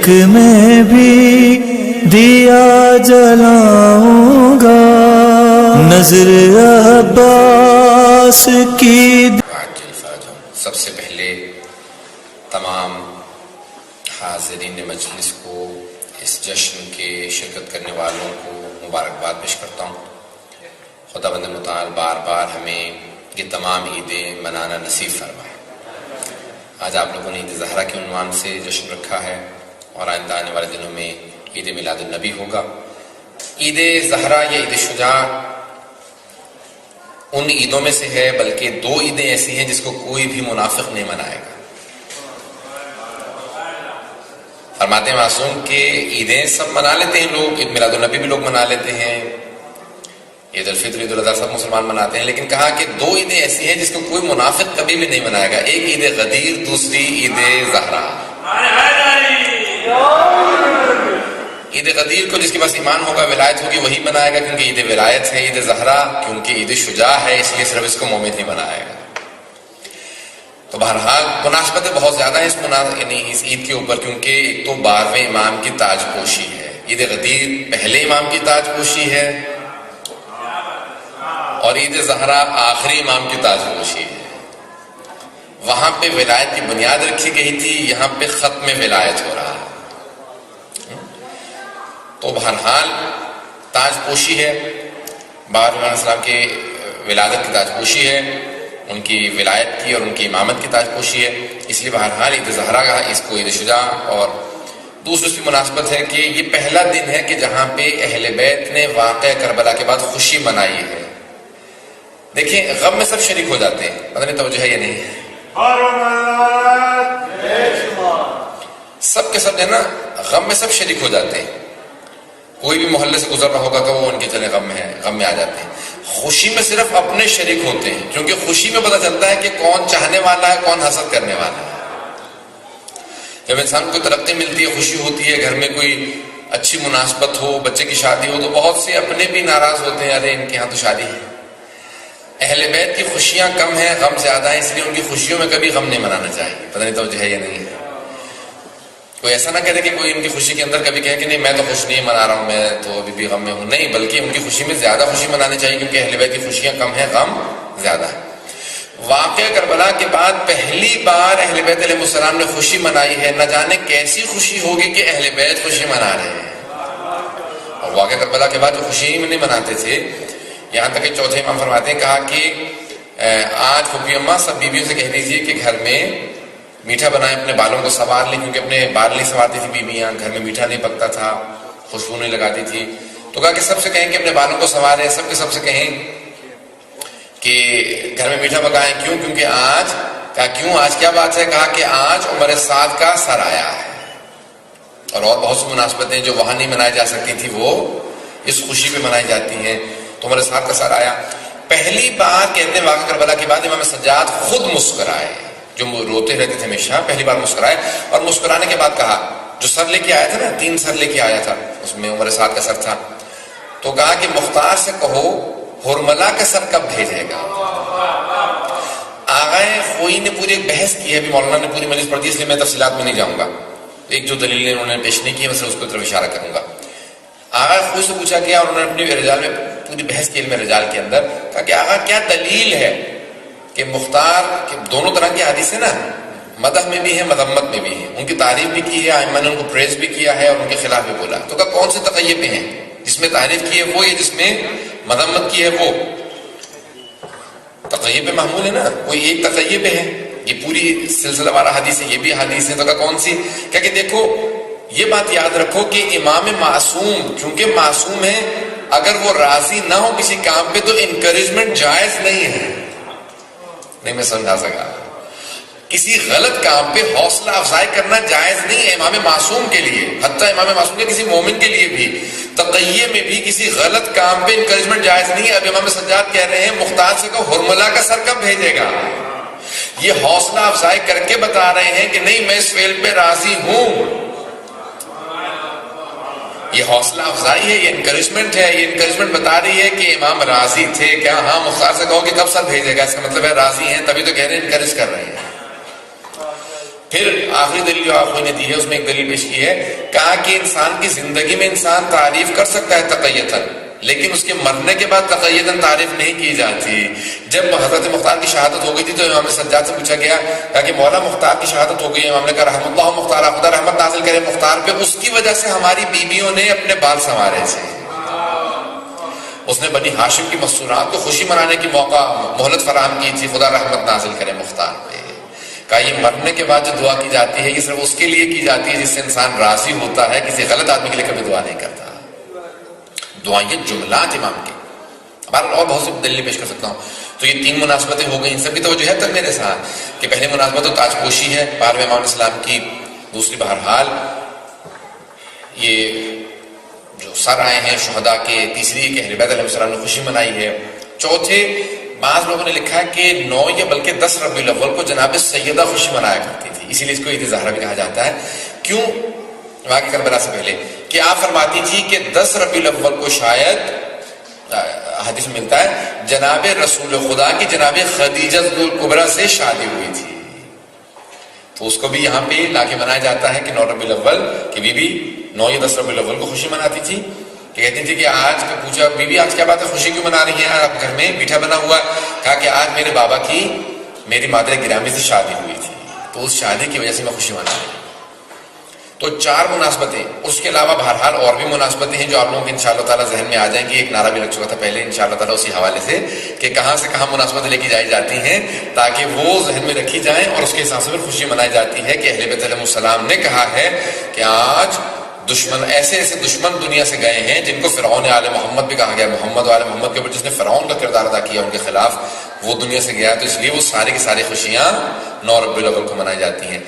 میں بھی دیا جلاؤں گا نظر عباس کی. سب سے پہلے تمام حاضرین مجلس کو، اس جشن کے شرکت کرنے والوں کو مبارکباد پیش کرتا ہوں. خدا بند متعال بار بار ہمیں یہ تمام عیدیں منانا نصیب فرمائے. آج آپ لوگوں نے عید زہرا کے عنوان سے جشن رکھا ہے اور آئندہ آنے والے دنوں میں عید میلاد النبی ہوگا. عید زہرا یا عید شجاع ان عیدوں میں سے ہے، بلکہ دو عیدیں ایسی ہیں جس کو کوئی بھی منافق نہیں منائے گا. فرماتے ہیں معصوم کہ عیدیں سب منا لیتے ہیں لوگ، عید میلاد النبی بھی لوگ منا لیتے ہیں، عید الفطر عید الاضحیٰ سب مسلمان مناتے ہیں، لیکن کہا کہ دو عیدیں ایسی ہیں جس کو کوئی منافق کبھی بھی نہیں منائے گا. ایک عید غدیر، دوسری عید زہرا. عید غدیر کو جس کے پاس ایمان ہوگا، ولایت ہوگی، وہی منائے گا کیونکہ عید ولایت ہے. عید زہرا کیونکہ عید شجاع ہے، اس لیے صرف اس کو مومن ہی منائے گا. تو بہرحال مناسبتیں بہت زیادہ ہیں اس عید کے اوپر، کیونکہ ایک تو 12ویں امام کی تاج پوشی ہے. عید غدیر پہلے امام کی تاج پوشی ہے اور عید زہرا آخری امام کی تاج پوشی ہے. وہاں پہ ولایت کی بنیاد رکھی گئی تھی، یہاں پہ ختم ولایت ہو رہا ہے. تو بہرحال تاج پوشی ہے، بابر علیہ السلام کے ولادت کی تاج پوشی ہے، ان کی ولایت کی اور ان کی امامت کی تاج پوشی ہے. اس لیے بہرحال عید زہرا کا اس کو عید شجاع. اور دوسری اس کی مناسبت ہے کہ یہ پہلا دن ہے کہ جہاں پہ اہل بیت نے واقعہ کربلا کے بعد خوشی منائی ہے. دیکھیں غم میں سب شریک ہو جاتے ہیں، پتہ نہیں توجہ ہے یا نہیں ہے، سب کے سب جو ہے نا غم میں سب شریک ہو جاتے ہیں. کوئی بھی محلے سے گزر رہا ہوگا کہ وہ ان کے چلے غم میں آ جاتے ہیں. خوشی میں صرف اپنے شریک ہوتے ہیں، کیونکہ خوشی میں پتہ چلتا ہے کہ کون چاہنے والا ہے، کون حسد کرنے والا ہے. جب انسان کو ترقی ملتی ہے، خوشی ہوتی ہے، گھر میں کوئی اچھی مناسبت ہو، بچے کی شادی ہو، تو بہت سے اپنے بھی ناراض ہوتے ہیں، ارے ان کے ہاں تو شادی ہے. اہل بیت کی خوشیاں کم ہیں، غم زیادہ ہیں، اس لیے ان کی خوشیوں میں کبھی غم نہیں منانا چاہیے. پتہ نہیں توجہ ہے یا نہیں ہے. کوئی ایسا نہ کہے کہ کوئی ان کی خوشی کے اندر کبھی کہے کہ نہیں میں تو خوش نہیں منا رہا ہوں، میں تو ابھی بھی غم میں ہوں. نہیں، بلکہ ان کی خوشی میں زیادہ خوشی منانی چاہیے، کیونکہ اہل بیت کی خوشیاں کم ہیں، غم زیادہ ہے. واقعہ کربلا کے بعد پہلی بار اہل بیت علیہ السلام نے خوشی منائی ہے. نہ جانے کیسی خوشی ہوگی کہ اہل بیت خوشی منا رہے ہیں. اور واقعہ کربلا کے بعد جو خوشی ہی نہیں مناتے تھے، یہاں تک کہ چوتھے امام فرماتے ہیں، کہا کہ آج پھوپھی اماں سب بیویوں سے کہہ دیجیے کہ گھر میں میٹھا بنائیں، اپنے بالوں کو سنوار لیں، کیونکہ اپنے بال نہیں سنوارتی تھی بیویاں، گھر میں میٹھا نہیں پکتا تھا، خوشبو نہیں لگاتی تھی. تو کہا کہ سب سے کہیں کہ اپنے بالوں کو سنواریں، سب کے سب سے کہیں کہ گھر میں میٹھا پکائیں. کیوں؟ کیونکہ آج کہا کیوں آج کیا بات ہے؟ کہا کہ آج عمر سعد کا سر آیا ہے. اور بہت سی مناسبتیں جو وہاں نہیں منائی جا سکتی تھی وہ اس خوشی پہ منائی جاتی ہیں. تو عمر سعد کا سر آیا. پہلی بار کہتے ہیں واقعہ کربلا کے بعد امام سجاد خود مسکرائے، جو روتے رہتے تھے ہمیشہ، پہلی بار مسکرائے. اور مسکرانے کے بعد کہا، جو سر لے کے آیا تھا نا، 3 سر لے کے آیا تھا، اس میں عمر سعد کا سر تھا، تو کہا کہ مختار سے کہو ہرملا کا سر کب بھیجے گا. آغائے خوئی نے پوری ایک بحث کی ہے، ابھی مولانا نے پوری مجلس پڑھ دی، اس لیے میں تفصیلات میں نہیں جاؤں گا. ایک جو دلیلیں انہوں نے پیش نہیں کی، میں اس کو طرف اشارہ کروں گا. آغا خوئی سے پوچھا گیا اور انہوں نے اپنی رجال میں پوری بحث کی، علم رجال کے اندر کہا کہ آغا کیا دلیل ہے کہ مختار کہ دونوں طرح کی حدیث ہے نا، مدح میں بھی ہے، مذمت میں بھی ہے. ان کی تعریف بھی کی ہے، ائمہ نے ان کو پریز بھی کیا ہے اور ان کے خلاف بھی بولا. تو کہا کون سے تقیے پہ ہیں؟ جس میں تعریف کی ہے وہ، یا جس میں مذمت کی ہے وہ؟ تقیے پہ محمول ہے نا، کوئی ایک تقیے پہ ہے. یہ پوری سلسلہ وارہ حدیث ہے، یہ بھی حدیث ہے. تو کہا کون سی؟ کہ دیکھو یہ بات یاد رکھو کہ امام معصوم کیونکہ معصوم ہے، اگر وہ راضی نہ ہو کسی کام پہ تو انکریجمنٹ جائز نہیں ہے. نہیں میں سمجھا سکا. کسی غلط کام پہ حوصلہ افزائی کرنا جائز نہیں ہے امام معصوم کے لیے، حتیٰ امام معصوم کے کسی مومن کے لیے بھی. تقیہ میں بھی کسی غلط کام پہ انکریجمنٹ جائز نہیں ہے. اب امام سجاد کہہ رہے ہیں مختار سے کہو ہرملا کا سر کب بھیجے گا. یہ حوصلہ افزائی کر کے بتا رہے ہیں کہ نہیں میں اس فعل پہ راضی ہوں. یہ حوصلہ افزائی ہے، یہ انکریجمنٹ ہے. یہ انکریجمنٹ بتا رہی ہے کہ امام راضی تھے. کیا ہاں مختار سے کہو کہ کب سر بھیجے گا، اس کا مطلب ہے راضی ہیں، تبھی تو کہہ رہے ہیں انکریج کر رہے ہیں. پھر آخری دلیل جو آخری نے دی ہے اس میں ایک دلیل پیش کی ہے، کہا کہ انسان کی زندگی میں انسان تعریف کر سکتا ہے تقیتاً، لیکن اس کے مرنے کے بعد تقیتاً تعریف نہیں کی جاتی۔ جب حضرت مختار کی شہادت ہو گئی تھی تو امام سجاد سے پوچھا گیا، کہا کہ مولا مختار کی شہادت ہو گئی، امام نے کہا رحم اللہ مختار، خدا رحمت نازل کرے مختار پہ، اس کی وجہ سے ہماری بیویوں نے اپنے بال سنوارے تھے۔ اس نے بنی ہاشم کی مسورات کو خوشی منانے کی موقع مہلت فراہم کی تھی، خدا رحمت نازل کرے مختار پہ۔ کہا یہ مرنے کے بعد جو دعا کی جاتی ہے یہ صرف اس کے لیے کی جاتی ہے جس سے انسان راضی ہوتا ہے، کسی غلط آدمی کے لیے کبھی دعا نہیں کرتا۔ دعائیں یہ جملات امام کے، اور بہت سی دلیل پیش کر سکتا ہوں۔ تو یہ تین مناسبتیں ہو گئیں، ان سب کی توجہ ہے تک میرے ساتھ کہ پہلی مناسبت تو تاج پوشی ہے 12ویں امام اسلام کی، دوسری بہرحال یہ جو سر آئے ہیں شہداء کے، تیسری کہ اہل بیت علیہ السلام نے خوشی منائی ہے، چوتھے بعض لوگوں نے لکھا ہے کہ 9 یا بلکہ 10 ربیع الاول کو جناب سیدہ خوشی منایا کرتی تھی، اسی لیے اس کو عید زہرا بھی کہا جاتا ہے۔ کیوں؟ واقعہ کربلا سے پہلے کہ آپ فرماتی تھی کہ 10 ربیع الاول کو شاید حدیث میں ملتا ہے جناب رسول خدا کی جناب خدیجہ الکبریٰ سے شادی ہوئی تھی، تو اس کو بھی یہاں پہ لا کے منایا جاتا ہے کہ 9 ربیع الاول کی بی بی 9 یا 10 ربیع الاول کو خوشی مناتی تھی، کہ کہتی تھی کہ آج کا پوچھا بی بی آج کیا بات ہے، خوشی کیوں منا رہی ہیں، آپ گھر میں میٹھا بنا ہوا ہے؟ کہا کہ آج میرے بابا کی میری مادر گرامی سے شادی ہوئی تھی، تو اس شادی کی وجہ سے میں خوشی منا رہی ہوں۔ تو 4 مناسبتیں، اس کے علاوہ بہرحال اور بھی مناسبتیں ہیں جو آپ لوگوں کے انشاءاللہ تعالیٰ ذہن میں آ جائیں گی، ایک نعرہ بھی لگ چکا تھا پہلے انشاءاللہ تعالیٰ اسی حوالے سے کہ کہاں سے کہاں مناسبتیں لے کے جائی جاتی ہیں تاکہ وہ ذہن میں رکھی جائیں اور اس کے حساب سے پھر خوشی منائی جاتی ہے کہ اہل بیت علیہ السلام نے کہا ہے کہ آج دشمن ایسے ایسے دشمن دنیا سے گئے ہیں جن کو فرعون آل محمد بھی کہا گیا، محمد و آل محمد کے اوپر جس نے فرعون کا کردار ادا کیا ان کے خلاف، وہ دنیا سے گیا، تو اس لیے وہ ساری کی ساری خوشیاں 9 ربیع الاول کو منائی جاتی ہیں۔